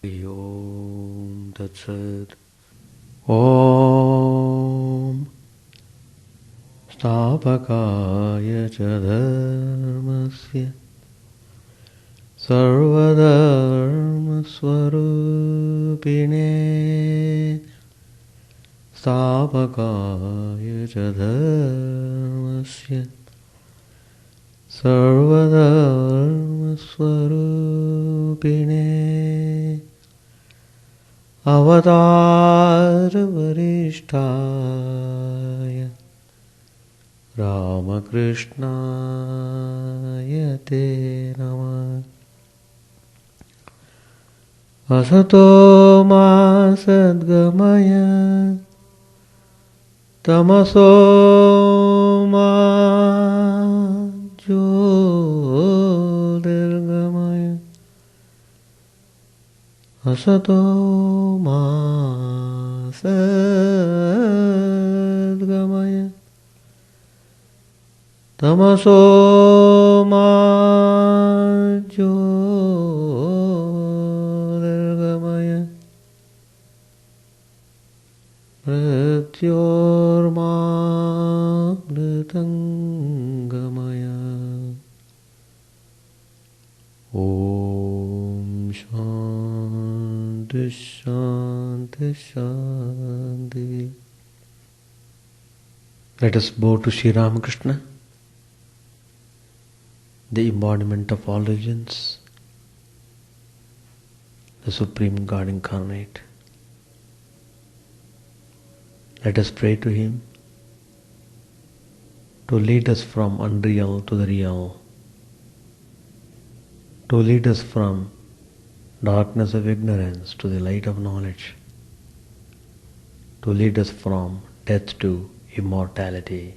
Om Tat Sat. Om Stapakaya cha dharmasya Sarvadharma Swarupine Stapakaya cha dharmasya Sarvadharma Swarupine Avatar Varishtaya Ramakrishna Te Namah. Asato ma sadgamaya Tamaso ma jyotirgamaya Asato ma sadgamaya Tamaso ma jyotirgamaya Mrityorma mritangamaya. Om Shanti Shanti Shanti. Let us bow to Sri Ramakrishna, the embodiment of all religions, the Supreme God incarnate. Let us pray to Him to lead us from unreal to the real, to lead us from darkness of ignorance to the light of knowledge, to lead us from death to immortality.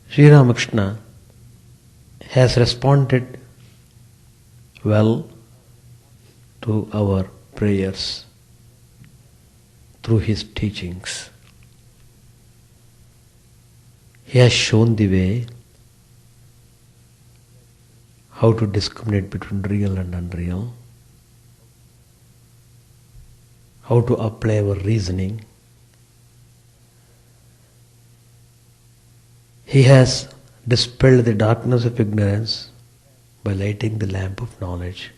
Sri Ramakrishna has responded well to our prayers through his teachings. He has shown the way how to discriminate between real and unreal, how to apply our reasoning. He has dispelled the darkness of ignorance by lighting the lamp of knowledge,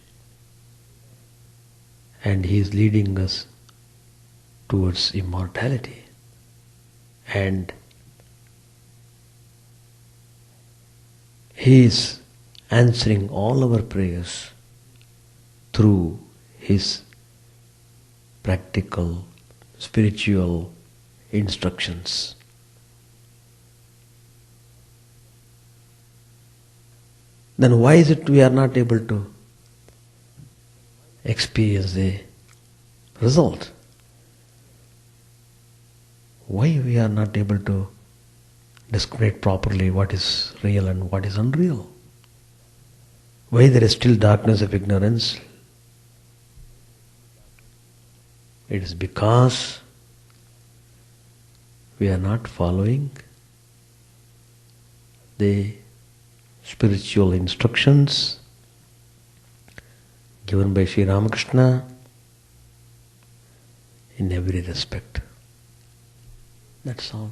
and he is leading us towards immortality. And he is answering all our prayers through his practical, spiritual instructions. Then why is it we are not able to experience the result? Why we are not able to discriminate properly what is real and what is unreal? Why there is still darkness of ignorance? It is because we are not following the spiritual instructions given by Sri Ramakrishna in every respect. That's all.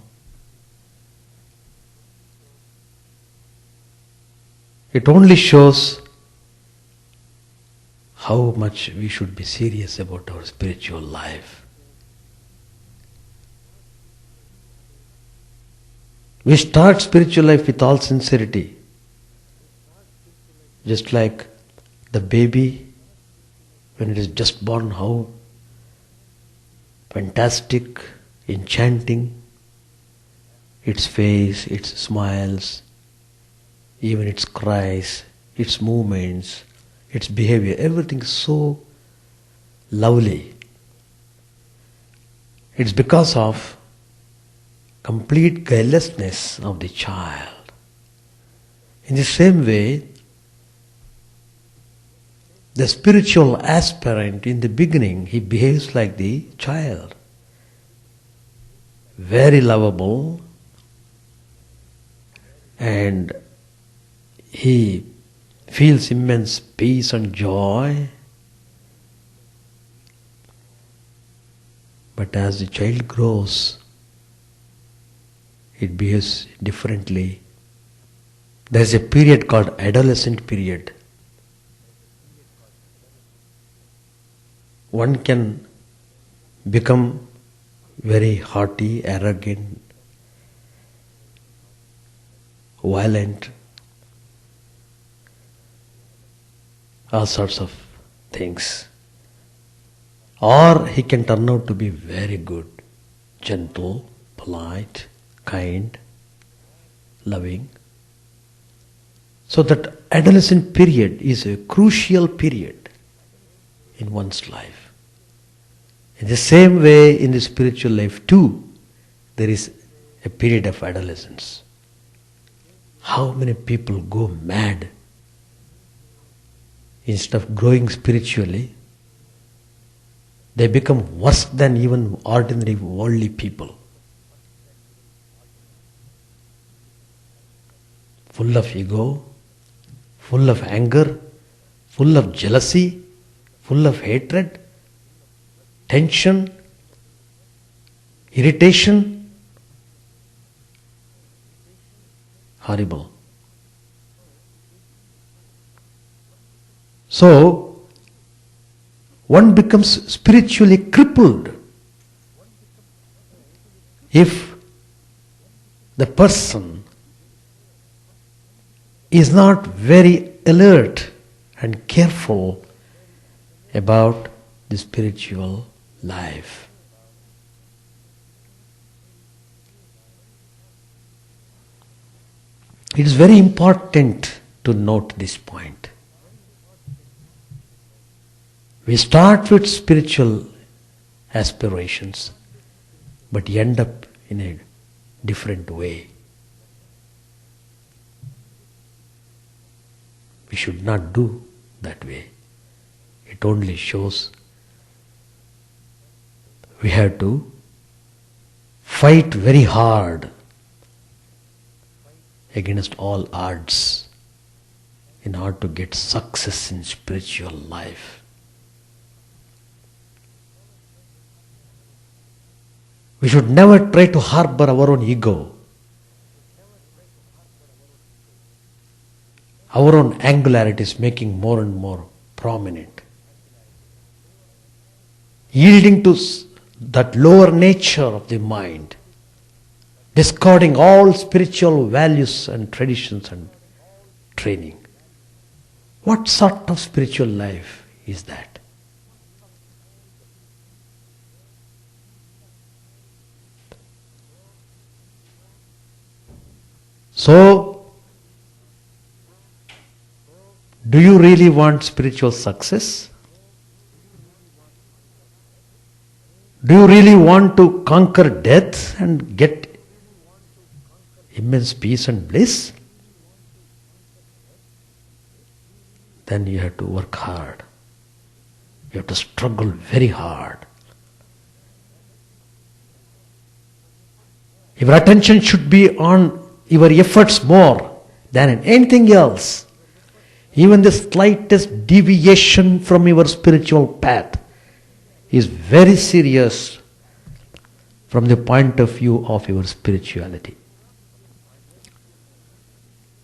It only shows how much we should be serious about our spiritual life. We start spiritual life with all sincerity. Just like the baby, when it is just born, how fantastic, enchanting its face, its smiles, even its cries, its movements, its behavior, everything is so lovely. It's because of complete guilelessness of the child. In the same way, the spiritual aspirant in the beginning, he behaves like the child. Very lovable, and he feels immense peace and joy But as the child grows, it behaves differently. There is a period called adolescent period. One can become very haughty, arrogant, violent, all sorts of things. Or he can turn out to be very good, gentle, polite, kind, loving. So that adolescent period is a crucial period in one's life. In the same way, in the spiritual life too, there is a period of adolescence. How many people go mad instead of growing spiritually? They become worse than even ordinary worldly people. Full of ego, full of anger, full of jealousy, full of hatred, tension, irritation. Horrible. So, one becomes spiritually crippled if the person is not very alert and careful about the spiritual life. It is very important to note this point. We start with spiritual aspirations, but end up in a different way. We should not do that way. It only shows we have to fight very hard against all odds in order to get success in spiritual life. We should never try to harbor our own ego, our own angularities making more and more prominent, yielding to that lower nature of the mind, discarding all spiritual values and traditions and training. What sort of spiritual life is that? So, do you really want spiritual success? Do you really want to conquer death and get immense peace and bliss? Then you have to work hard. You have to struggle very hard. Your attention should be on your efforts more than in anything else. Even the slightest deviation from your spiritual path is very serious from the point of view of your spirituality.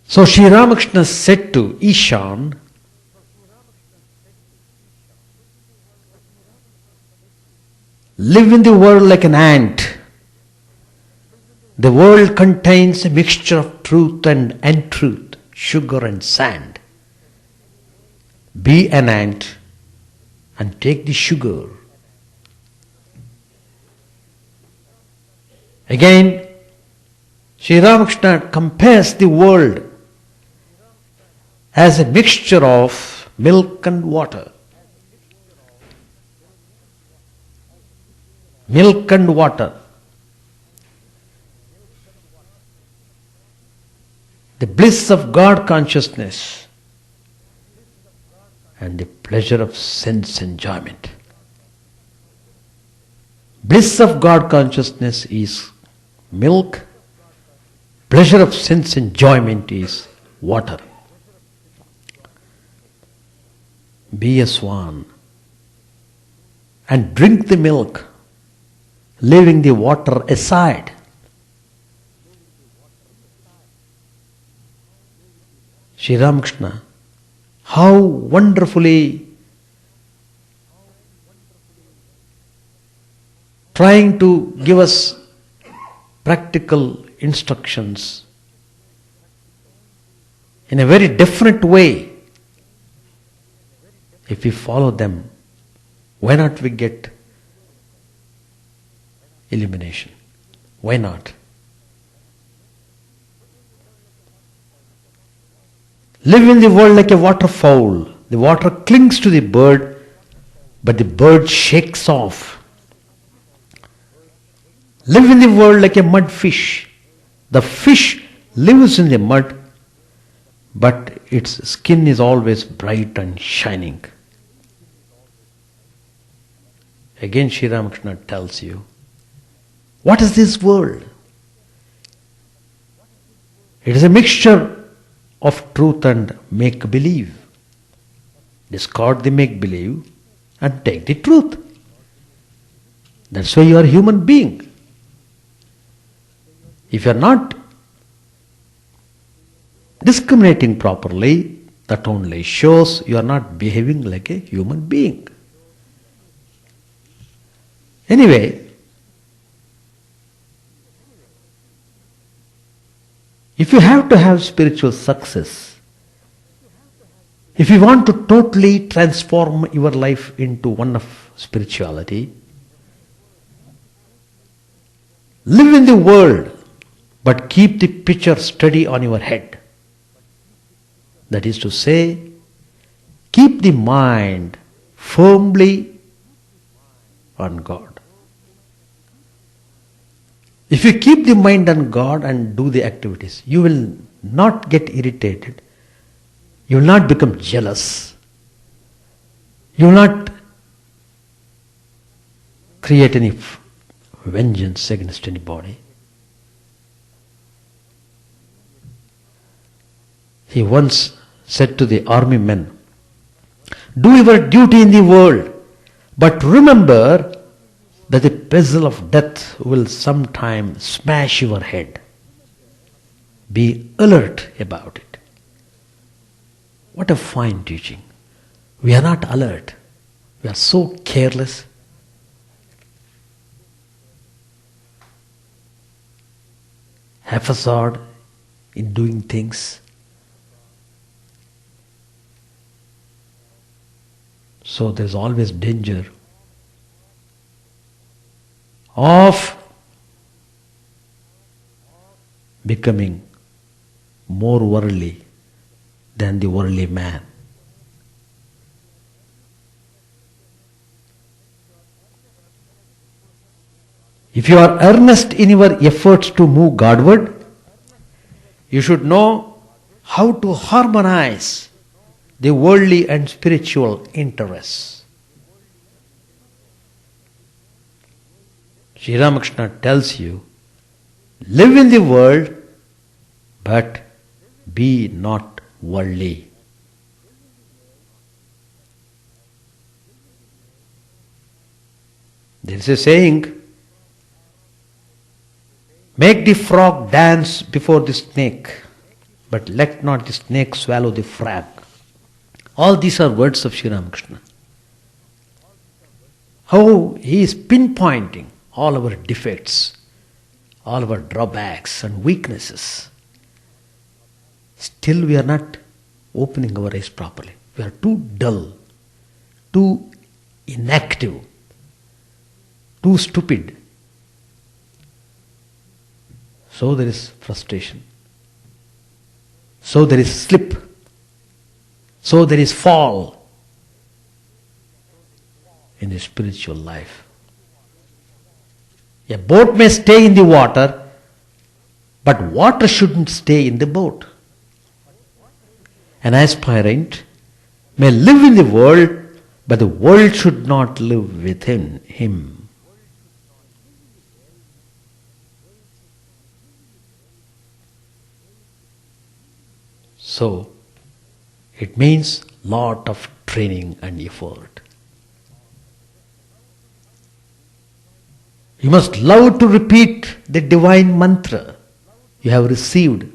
So Sri Ramakrishna said to Ishan, live in the world like an ant. The world contains a mixture of truth and untruth, sugar and sand. Be an ant and take the sugar. Again, Sri Ramakrishna compares the world as a mixture of milk and water. Milk and water. The bliss of God consciousness and the pleasure of sense enjoyment. Bliss of God consciousness is milk, pleasure of sense enjoyment is water. Be a swan and drink the milk leaving the water aside. Sri Ramakrishna, how wonderfully trying to give us practical instructions in a very different way. If we follow them, why not we get illumination? Why not? Live in the world like a waterfowl. The water clings to the bird, but the bird shakes off. Live in the world like a mud fish. The fish lives in the mud, but its skin is always bright and shining. Again, Sri Ramakrishna tells you, what is this world? It is a mixture of truth and make-believe. Discard the make-believe and take the truth. That's why you are a human being. If you are not discriminating properly, that only shows you are not behaving like a human being. Anyway, if you have to have spiritual success, if you want to totally transform your life into one of spirituality, live in the world, but keep the picture steady on your head. That is to say, keep the mind firmly on God. If you keep the mind on God and do the activities, you will not get irritated. You will not become jealous. You will not create any vengeance against anybody. He once said to the army men, do your duty in the world, but remember that the pestle of death will sometime smash your head. Be alert about it. What a fine teaching. We are not alert. We are so careless. Haphazard in doing things. So there is always danger of becoming more worldly than the worldly man. If you are earnest in your efforts to move Godward, you should know how to harmonize the worldly and spiritual interests. Sri Ramakrishna tells you, live in the world, but be not worldly. There is a saying, make the frog dance before the snake, but let not the snake swallow the frog. All these are words of Sri Ramakrishna. How he is pinpointing all our defects, all our drawbacks and weaknesses. Still we are not opening our eyes properly. We are too dull, too inactive, too stupid. So there is frustration. So there is slip. So there is fall in the spiritual life. A boat may stay in the water, but water shouldn't stay in the boat. An aspirant may live in the world, but the world should not live within him. So, it means lot of training and effort. You must love to repeat the divine mantra you have received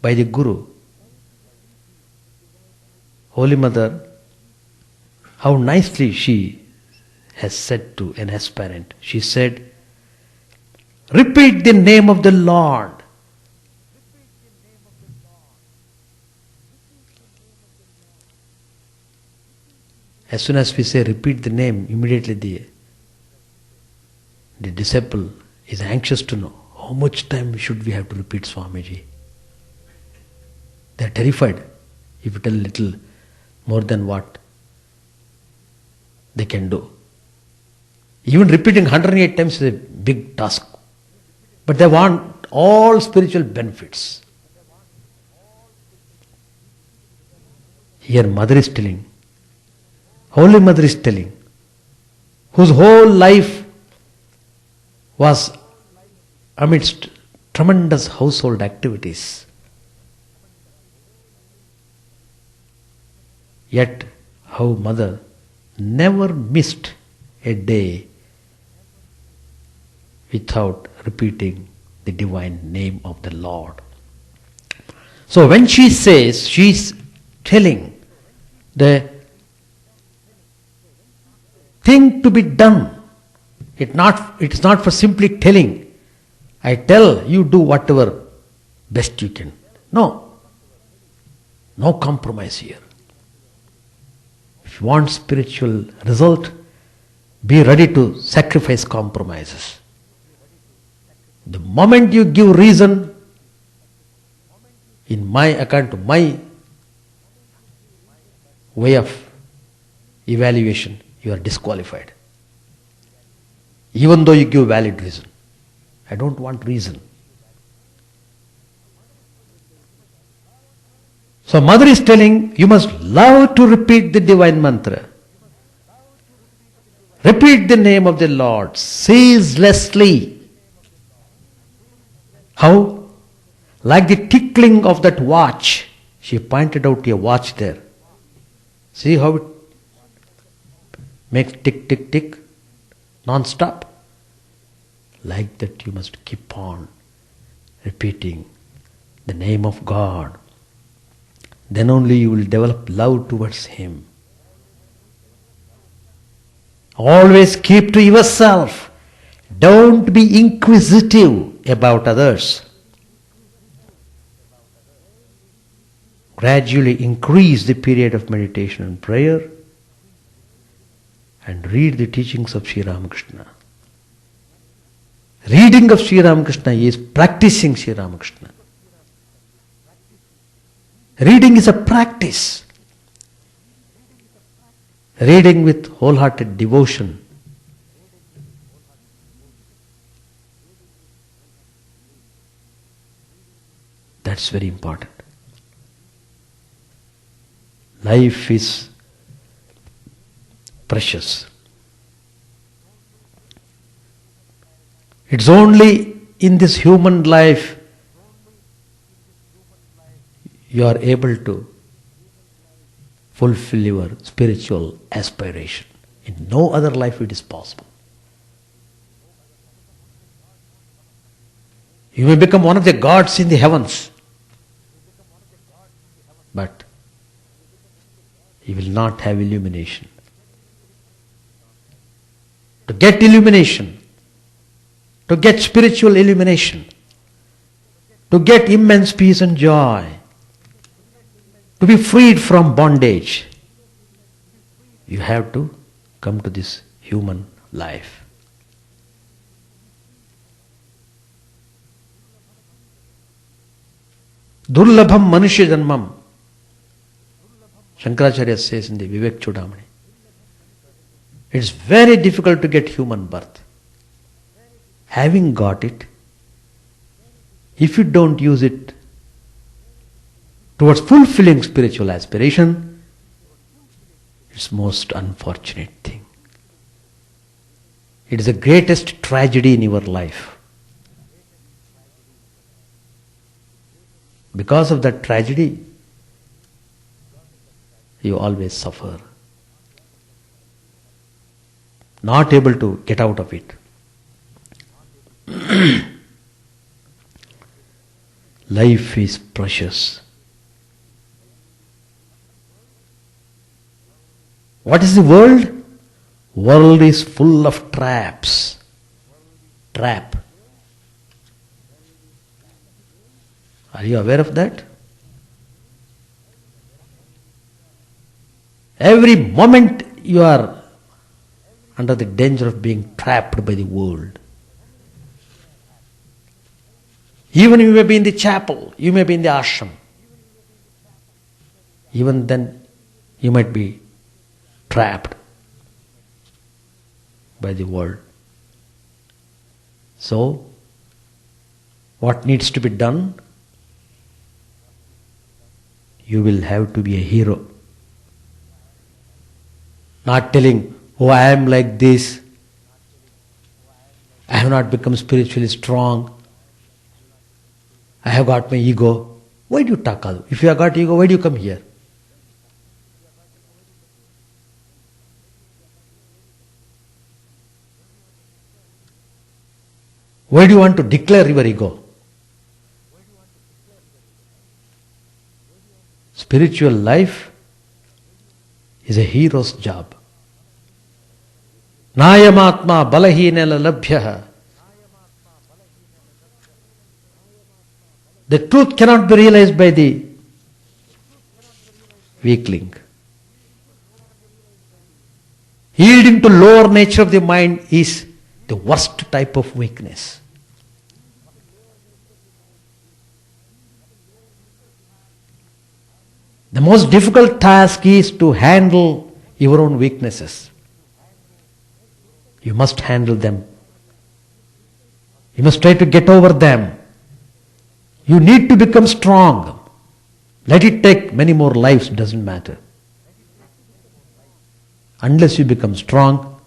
by the Guru. Holy Mother, how nicely she has said to an aspirant. She said, repeat the name of the Lord. As soon as we say repeat the name, immediately the disciple is anxious to know how much time should we have to repeat Swamiji. They are terrified if you tell little more than what they can do. Even repeating 108 times is a big task. But they want all spiritual benefits. Here Mother is telling, Holy Mother is telling, whose whole life was amidst tremendous household activities. Yet how Mother never missed a day without repeating the divine name of the Lord. So when she says, she is telling the thing to be done. It is not for simply telling. I tell you do whatever best you can. No compromise here. If you want spiritual result, be ready to sacrifice compromises. The moment you give reason, according to my way of evaluation, you are disqualified. Even though you give valid reason. I don't want reason. So Mother is telling, you must love to repeat the divine mantra. Repeat the name of the Lord ceaselessly. How? Like the tickling of that watch. She pointed out a watch there. See how it makes tick, tick, tick, non-stop. Like that you must keep on repeating the name of God. Then only you will develop love towards Him. Always keep to yourself. Don't be inquisitive about others. Gradually increase the period of meditation and prayer and read the teachings of Sri Ramakrishna. Reading of Sri Ramakrishna is practicing Sri Ramakrishna. Reading is a practice. Reading with wholehearted devotion. That's very important. Life is precious. It's only in this human life you are able to fulfill your spiritual aspiration. In no other life it is possible. You may become one of the gods in the heavens, but you will not have illumination. To get illumination, to get spiritual illumination, to get immense peace and joy, to be freed from bondage, you have to come to this human life. Durlabham Manushya Janmam, Shankaracharya says in the Vivekananda. It's very difficult to get human birth. Having got it, if you don't use it towards fulfilling spiritual aspiration, it's most unfortunate thing. It is the greatest tragedy in your life. Because of that tragedy, you always suffer. Not able to get out of it. Life is precious. What is the world? World is full of traps. Trap. Are you aware of that? Every moment you are under the danger of being trapped by the world. Even you may be in the chapel, you may be in the ashram. Even then, you might be trapped by the world. So, what needs to be done? You will have to be a hero. Not telling, oh, I am like this. I have not become spiritually strong. I have got my ego. Why do you talk? If you have got ego, why do you come here? Why do you want to declare your ego? Spiritual life is a hero's job. Nayamatma balahinela labhyaha. The truth cannot be realized by the weakling. Yielding to lower nature of the mind is the worst type of weakness. The most difficult task is to handle your own weaknesses. You must handle them. You must try to get over them. You need to become strong. Let it take many more lives, doesn't matter. Unless you become strong,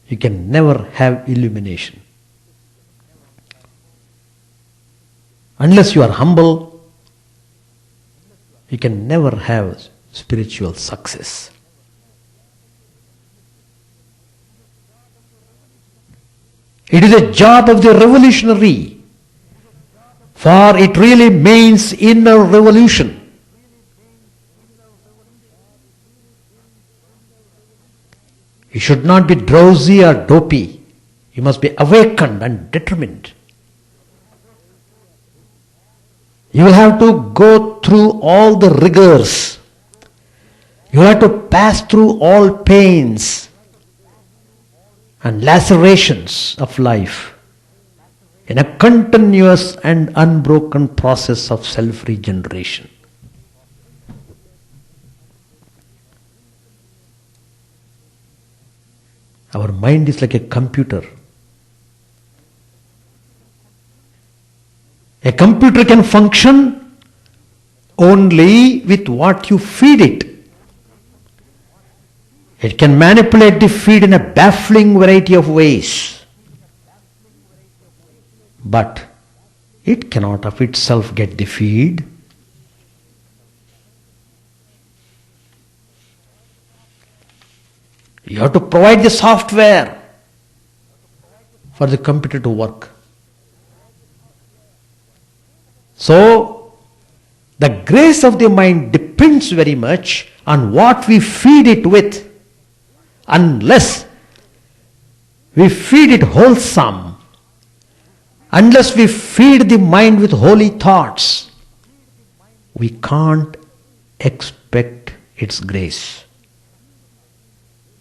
you can never have illumination. Unless you are humble, you can never have spiritual success. It is a job of the revolutionary, for it really means inner revolution. You should not be drowsy or dopey. You must be awakened and determined. You will have to go through all the rigors. You have to pass through all pains and lacerations of life in a continuous and unbroken process of self-regeneration. Our mind is like a computer. A computer can function only with what you feed it. It can manipulate the feed in a baffling variety of ways. But it cannot of itself get the feed. You have to provide the software for the computer to work. So, the grace of the mind depends very much on what we feed it with. Unless we feed it wholesome, unless we feed the mind with holy thoughts, we can't expect its grace.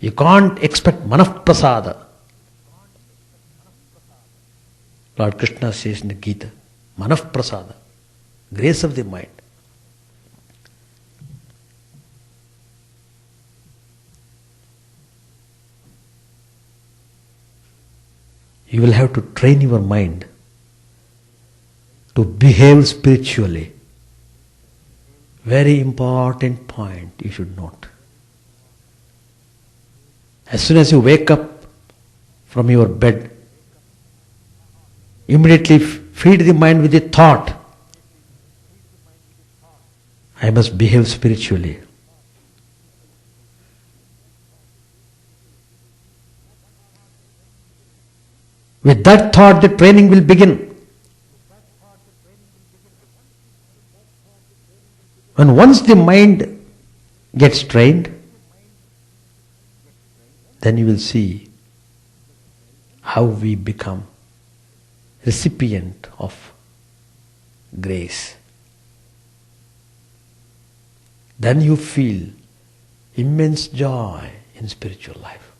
You can't expect manah-prasada. Lord Krishna says in the Gita, manah-prasada, grace of the mind. You will have to train your mind to behave spiritually. Very important point you should note. As soon as you wake up from your bed, immediately feed the mind with the thought, I must behave spiritually. With that thought, the training will begin. And once the mind gets trained, then you will see how we become recipient of grace. Then you feel immense joy in spiritual life.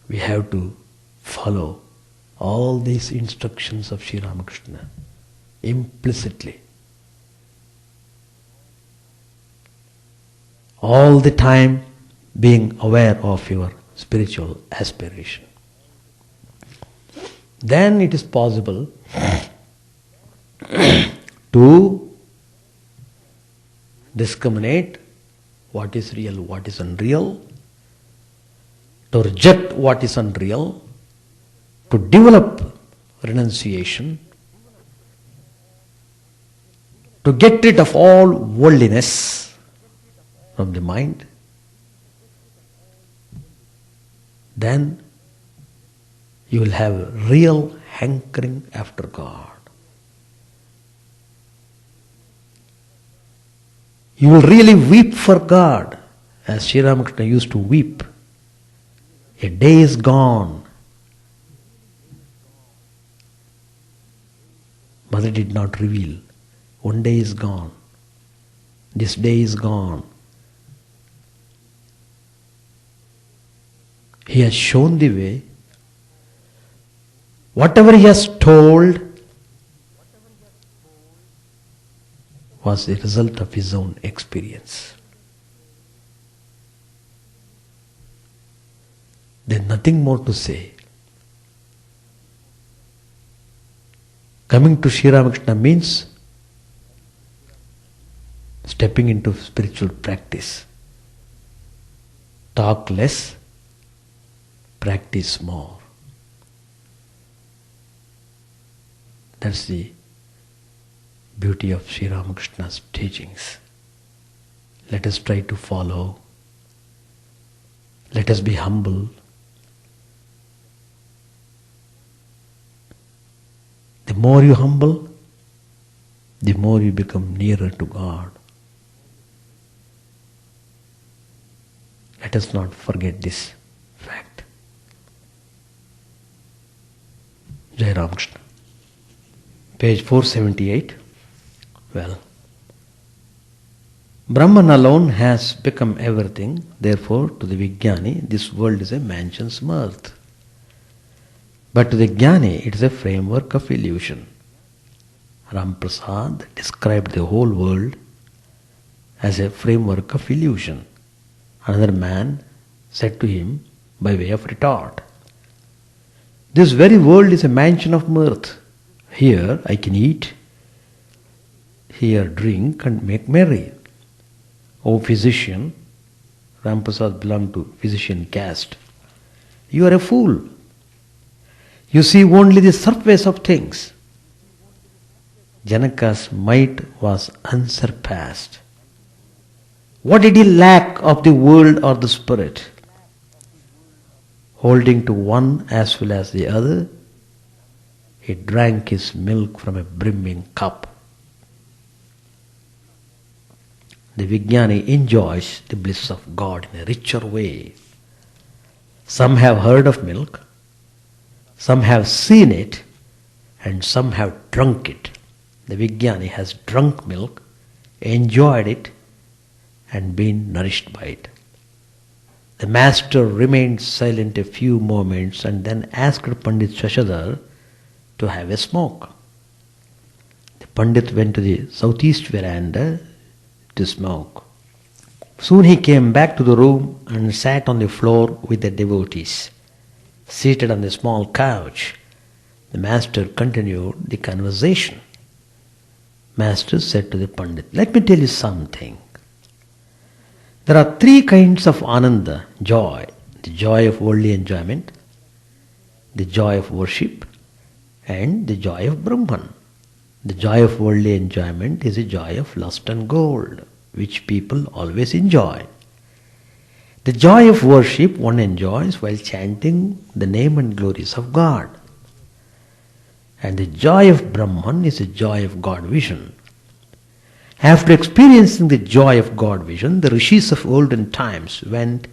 We have to follow all these instructions of Sri Ramakrishna implicitly. All the time being aware of your spiritual aspiration. Then it is possible to discriminate what is real, what is unreal, to reject what is unreal, to develop renunciation, to get rid of all worldliness from the mind. Then you will have a real hankering after God. You will really weep for God, as Sri Ramakrishna used to weep. A day is gone. Mother did not reveal. One day is gone. This day is gone. He has shown the way. Whatever he has told was the result of his own experience. There's nothing more to say. Coming to Sri Ramakrishna means stepping into spiritual practice. Talk less, practice more. That's the beauty of Sri Ramakrishna's teachings. Let us try to follow. Let us be humble. The more you humble, the more you become nearer to God. Let us not forget this fact. Jai Ramakrishna. Page 478. Well, Brahman alone has become everything. Therefore, to the Vijnani, this world is a mansion's mirth. But to the Jnani, it is a framework of illusion. Ramprasad described the whole world as a framework of illusion. Another man said to him by way of retort, "This very world is a mansion of mirth. Here I can eat, here drink and make merry." O physician, Ramprasad belonged to physician caste, you are a fool. You see only the surface of things. Janaka's might was unsurpassed. What did he lack of the world or the spirit? Holding to one as well as the other, he drank his milk from a brimming cup. The Vijnani enjoys the bliss of God in a richer way. Some have heard of milk, some have seen it, and some have drunk it. The Vijnani has drunk milk, enjoyed it, and been nourished by it. The master remained silent a few moments and then asked Pandit Shashadhar to have a smoke. The Pandit went to the southeast veranda to smoke. Soon he came back to the room and sat on the floor with the devotees. Seated on the small couch, the master continued the conversation. Master said to the Pandit, "Let me tell you something. There are three kinds of ananda, joy. The joy of worldly enjoyment, the joy of worship, and the joy of Brahman. The joy of worldly enjoyment is a joy of lust and gold, which people always enjoy. The joy of worship one enjoys while chanting the name and glories of God. And the joy of Brahman is the joy of God vision. After experiencing the joy of God vision, the rishis of olden times went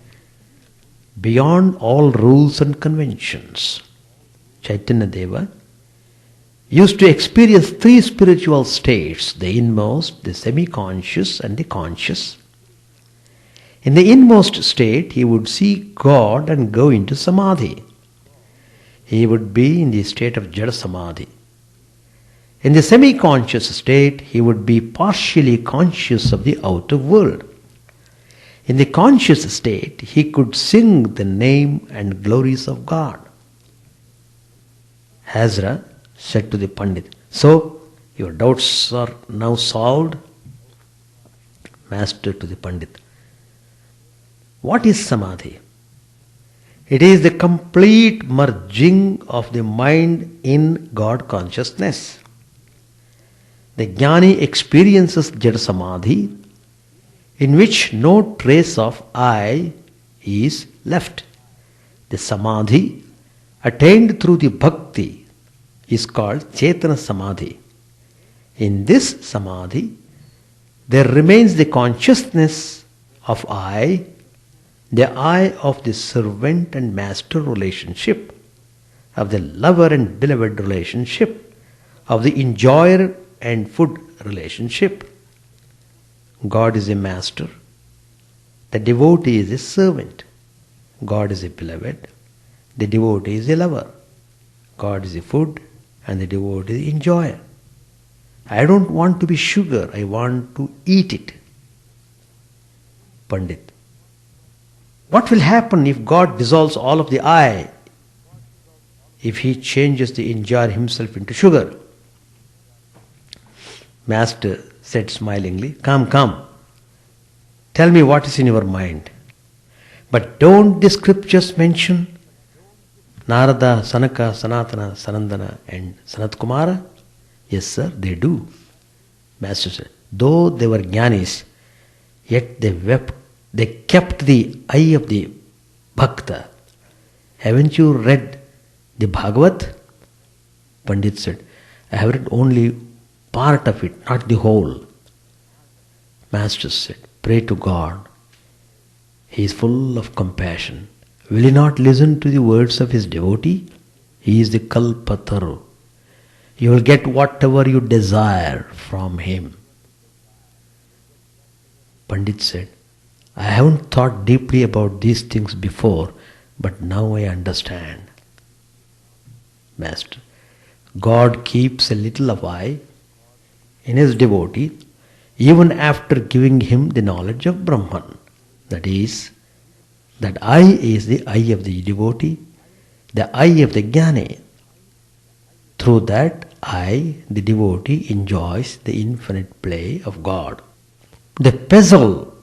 beyond all rules and conventions. Chaitanya Deva used to experience three spiritual states, the inmost, the semi-conscious and the conscious. In the inmost state, he would see God and go into samadhi. He would be in the state of Jada Samadhi. In the semi-conscious state, he would be partially conscious of the outer world. In the conscious state, he could sing the name and glories of God. Hazra said to the Pandit, "So, your doubts are now solved?" Master to the Pandit, "What is Samadhi?" "It is the complete merging of the mind in God consciousness. The Jnani experiences Jada Samadhi, in which no trace of I is left. The Samadhi attained through the Bhakti is called Chetana Samadhi. In this Samadhi, there remains the consciousness of I, the I of the servant and master relationship, of the lover and beloved relationship, of the enjoyer and food relationship. God is a master, the devotee is a servant. God is a beloved, the devotee is a lover. God is a food and the devotee is the enjoyer. I don't want to be sugar, I want to eat it." Pandit, "What will happen if God dissolves all of the I, if he changes the enjoyer himself into sugar?" Master said smilingly, Come, tell me what is in your mind. But don't the scriptures mention Narada, Sanaka, Sanatana, Sanandana and Sanat Kumara?" "Yes, sir, they do." Master said, "Though they were jnanis, yet they wept, they kept the eye of the bhakta. Haven't you read the Bhagavat?" Pandit said, "I have read only part of it, not the whole." Master said, "Pray to God. He is full of compassion. Will he not listen to the words of his devotee? He is the Kalpataru. You will get whatever you desire from him." Pandit said, "I haven't thought deeply about these things before, but now I understand." Master, God keeps a little of I in his devotee even after giving him the knowledge of Brahman. That is, that I is the eye of the devotee, the eye of the jnani. Through that I, the devotee, enjoys the infinite play of God. The pestle.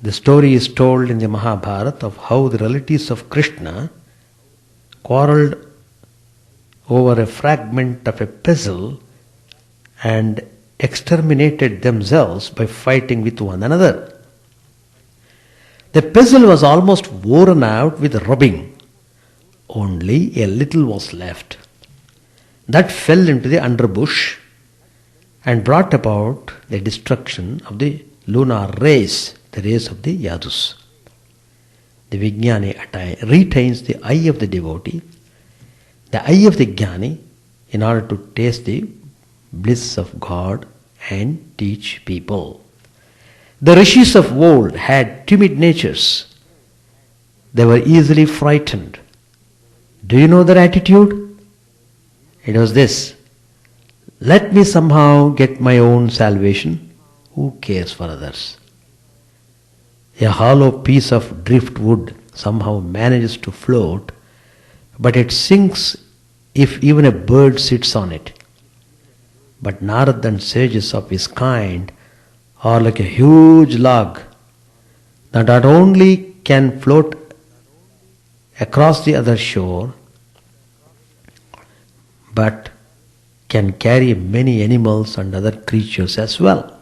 The story is told in the Mahabharata of how the relatives of Krishna quarrelled over a fragment of a pestle and exterminated themselves by fighting with one another. The pestle was almost worn out with rubbing. Only a little was left. That fell into the underbush and brought about the destruction of the lunar rays, the rays of the Yadus. The Vijnani retains the eye of the devotee, the eye of the Jnani, in order to taste the bliss of God and teach people. The rishis of old had timid natures. They were easily frightened. Do you know their attitude? It was this: let me somehow get my own salvation. Who cares for others? A hollow piece of driftwood somehow manages to float, but it sinks if even a bird sits on it. But Narada and sages of his kind are like a huge log that not only can float across the other shore, but can carry many animals and other creatures as well.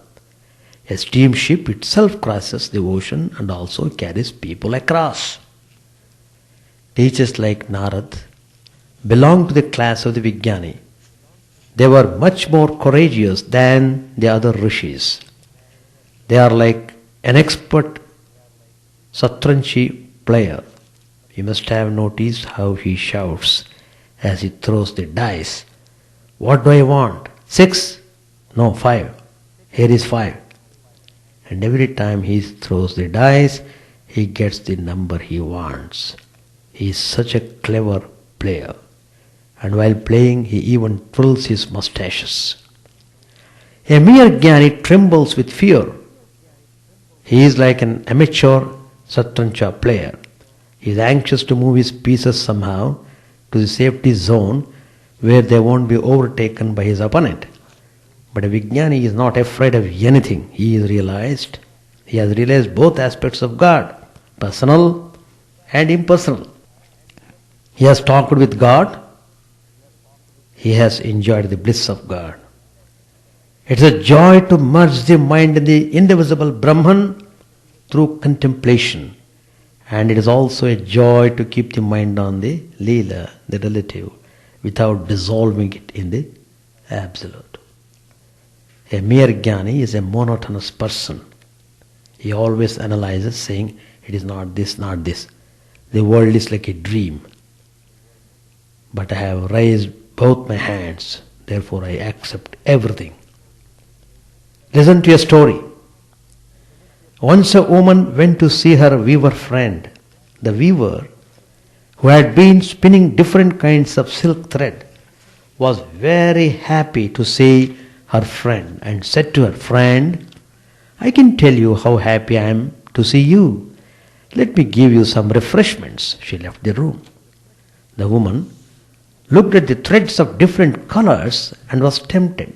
A steamship itself crosses the ocean and also carries people across. Teachers like Narad belonged to the class of the Vijnani. They were much more courageous than the other rishis. They are like an expert Satranchi player. You must have noticed how he shouts as he throws the dice. What do I want? 6? No, 5. Here is 5. And every time he throws the dice, he gets the number he wants. He is such a clever player. And while playing, he even twirls his mustaches. A mere Jnani trembles with fear. He is like an amateur Satrancha player. He is anxious to move his pieces somehow to the safety zone where they won't be overtaken by his opponent. But a Vijnani is not afraid of anything. He has realized both aspects of God, personal and impersonal. He has talked with God. He has enjoyed the bliss of God. It's a joy to merge the mind in the indivisible Brahman through contemplation. And it is also a joy to keep the mind on the Leela, the relative, without dissolving it in the absolute. A mere Jnani is a monotonous person. He always analyzes, saying, it is not this, not this. The world is like a dream. But I have raised both my hands, therefore I accept everything. Listen to a story. Once a woman went to see her weaver friend. The weaver, who had been spinning different kinds of silk thread, was very happy to see her friend and said to her, friend, I can tell you how happy I am to see you. Let me give you some refreshments. She left the room. The woman looked at the threads of different colors and was tempted.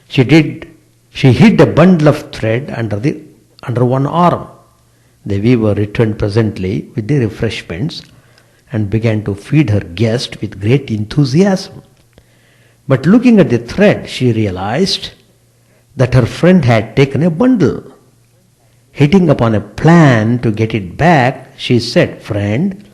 She hid a bundle of thread under one arm. The weaver returned presently with the refreshments and began to feed her guest with great enthusiasm. But looking at the thread, she realized that her friend had taken a bundle. Hitting upon a plan to get it back, she said, friend,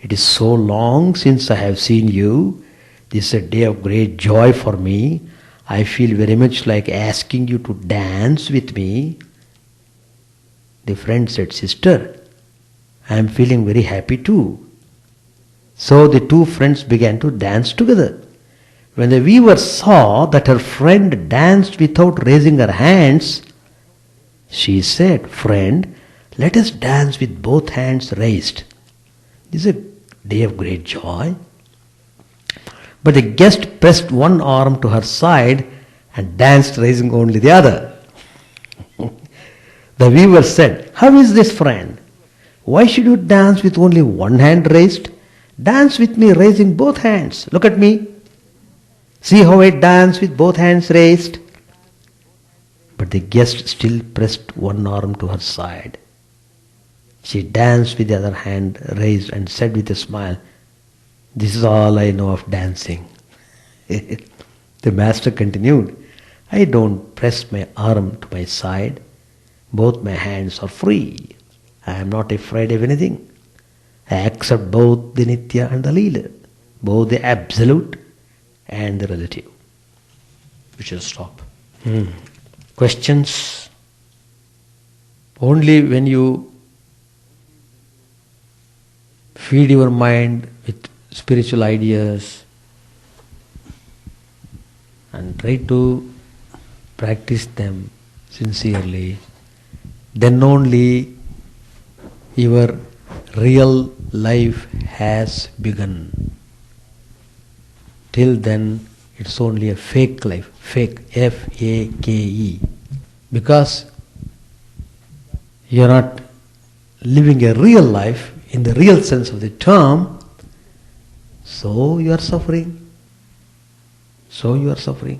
it is so long since I have seen you. This is a day of great joy for me. I feel very much like asking you to dance with me. The friend said, sister, I am feeling very happy too. So the two friends began to dance together. When the weaver saw that her friend danced without raising her hands, she said, friend, let us dance with both hands raised. This is a day of great joy. But the guest pressed one arm to her side and danced raising only the other. The weaver said, how is this, friend? Why should you dance with only one hand raised? Dance with me raising both hands. Look at me. See how I dance with both hands raised? But the guest still pressed one arm to her side. She danced with the other hand raised and said with a smile, this is all I know of dancing. The master continued, I don't press my arm to my side. Both my hands are free. I am not afraid of anything. I accept both the Nitya and the Leela, both the absolute and the relative. We shall stop. Questions? Only when you feed your mind with spiritual ideas and try to practice them sincerely, then only your real life has begun. Till then, it's only a fake life, fake, F-A-K-E. Because you're not living a real life in the real sense of the term, so you are suffering. So you are suffering.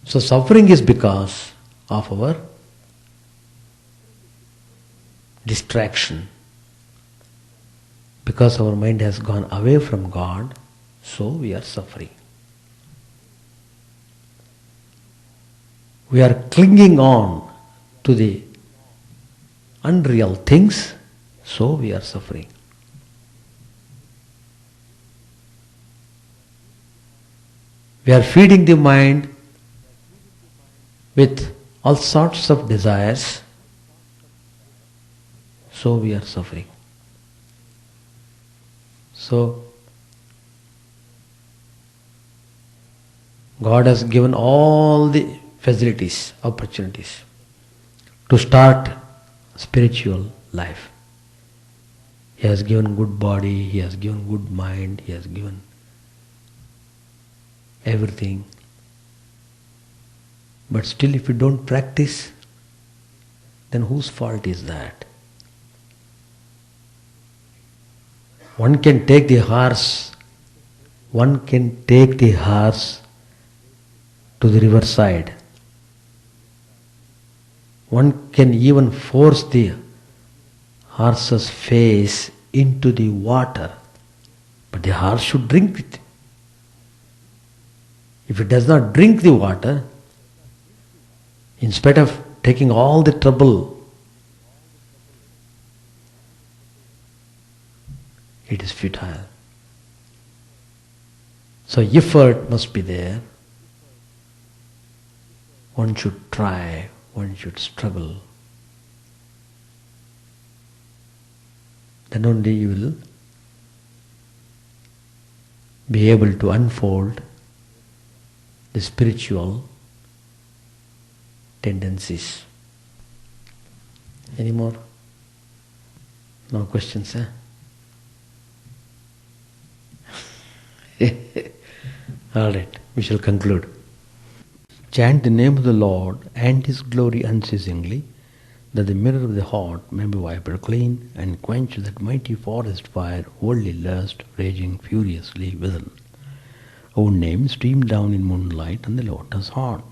So suffering is because of our distraction. Because our mind has gone away from God, so we are suffering. we are clinging on to the unreal things, so we are suffering. We are feeding the mind with all sorts of desires, so we are suffering. So, God has given all the facilities, opportunities to start spiritual life. He has given good body, He has given good mind, He has given everything. But still if you don't practice, then whose fault is that? One can take the horse to the riverside. One can even force the horse's face into the water, but the horse should drink it. If it does not drink the water, in spite of taking all the trouble, it is futile. So effort must be there. One should try, one should struggle. Then only you will be able to unfold the spiritual tendencies. Any more? No questions, eh? All right, we shall conclude. Chant the name of the Lord and His glory unceasingly, that the mirror of the heart may be wiped clean and quench that mighty forest fire, worldly lust, raging furiously within. O name, stream down in moonlight on the lotus heart,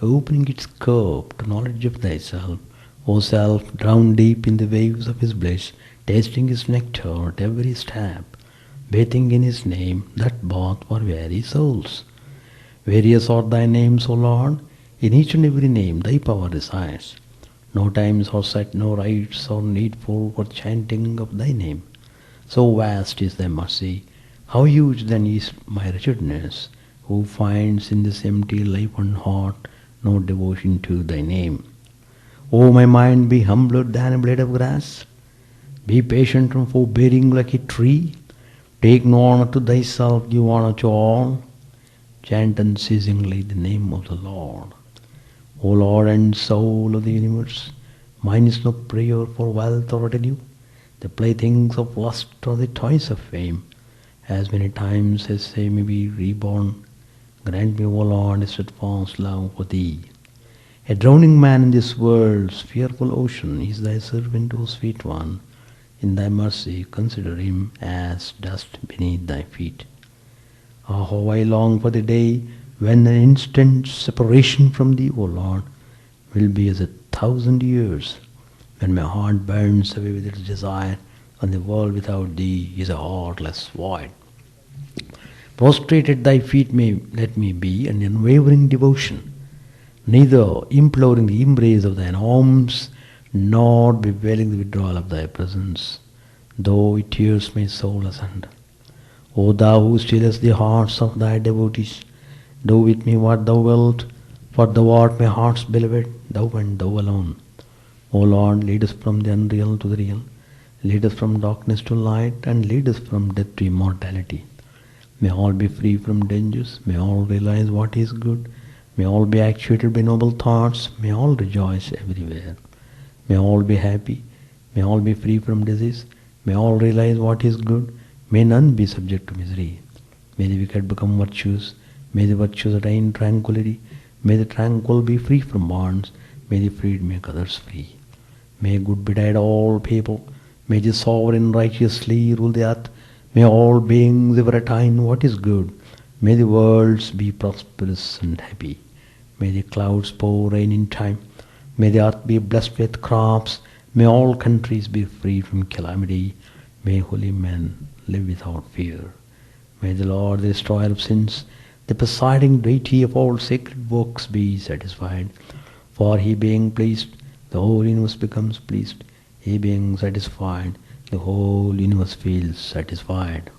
opening its curve to knowledge of thyself. O self, drowned deep in the waves of His bliss, tasting His nectar at every step, bathing in His name, that bath for weary souls. Various are thy names, O Lord, in each and every name thy power resides. No times are set, no rites are needful for chanting of thy name. So vast is thy mercy, how huge then is my wretchedness, who finds in this empty life and heart no devotion to thy name. O my mind, be humbler than a blade of grass, be patient and forbearing like a tree, take no honor to thyself, give honor to all, chant unceasingly the name of the Lord. O Lord and soul of the universe, mine is no prayer for wealth or retinue, the playthings of lust or the toys of fame. As many times as they may be reborn, grant me, O Lord, a steadfast love for Thee. A drowning man in this world's fearful ocean is Thy servant, O sweet one. In Thy mercy consider him as dust beneath Thy feet. Ah, how I long for the day when an instant separation from Thee, O Lord, will be as 1,000 years, when my heart burns away with its desire, and the world without Thee is a heartless void. Prostrated Thy feet let me be an unwavering devotion, neither imploring the embrace of Thine arms, nor bewailing the withdrawal of Thy presence, though it tears my soul asunder. O Thou who stillest the hearts of Thy devotees, do with me what Thou wilt, for Thou art my heart's beloved, Thou and Thou alone. O Lord, lead us from the unreal to the real, lead us from darkness to light, and lead us from death to immortality. May all be free from dangers, may all realize what is good, may all be actuated by noble thoughts, may all rejoice everywhere. May all be happy, may all be free from disease, may all realize what is good, may none be subject to misery. May the wicked become virtuous, may the virtuous attain tranquility, may the tranquil be free from bonds, may the freed make others free. May good betide all people, may the sovereign righteously rule the earth, may all beings ever attain what is good, may the worlds be prosperous and happy, may the clouds pour rain in time, may the earth be blessed with crops, may all countries be free from calamity, may holy men live without fear. May the Lord, the destroyer of sins, the presiding deity of all sacred works, be satisfied. For he being pleased, the whole universe becomes pleased. He being satisfied, the whole universe feels satisfied.